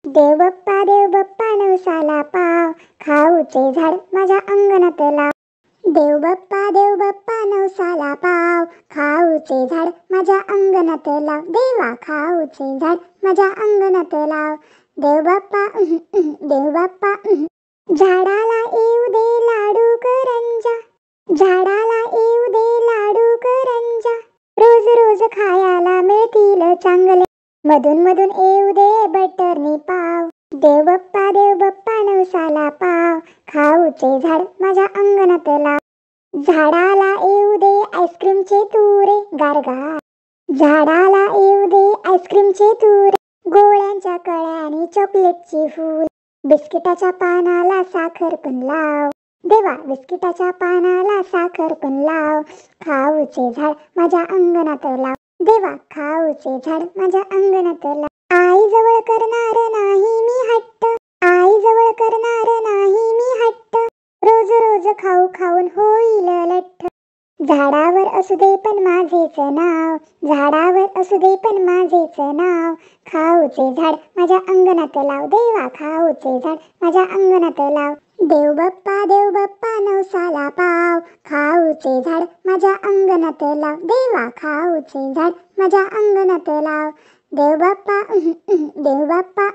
देव बाप्पा नवसाला पाव, खाऊचे झाड माझ्या अंगणात लाव. देव बाप्पा नवसाला पाव, खाऊचे झाड माझ्या अंगणात लाव. देवा खाऊचे झाड माझ्या अंगणात लाव. देव बाप्पा झाडाला येऊ दे लाडू करंजा, झाडाला येऊ दे लाडू करंजा. रोज रोज खायला मिळतील चांगले, मधून मधून येऊ दे बटरनी पाव. देव बाप्पा नवसाला पाव, खाऊचे झाड माझ्या अंगणात लाव. झाडाला येऊ दे आईस्क्रीमचे तुरे गारगार, झाडाला येऊ दे आईस्क्रीमचे तुरे. गोळ्यांच्या कळ्यानी चॉकलेटची फूल, बिस्किटाच्या पानाला साखर पण लाव. देवा बिस्किटाच्या पानाला साखर पण लाव. खाऊचे झाड माझ्या अंगणात लाव. देवा खाऊचे झाड माझ्या अंगणात लाव. आई जवळ करणार नाही मी हट्ट, आई जवळ करणार नाही मी हट्ट. रोज रोज खाऊ खाऊन होईल लठ्ठ. झाडावर असू दे पण माझेच नाव, झाडावर असू दे पण माझेच नाव. खाऊचे झाड माझ्या अंगणात लाव. देवा खाऊचे झाड माझ्या अंगणात लाव. देव बाप्पा नवसाला पाव, खाऊचे झाड माझ्या अंगणात लाव. देवा खाऊचे झाड माझ्या अंगणात लाव. देव बाप्पा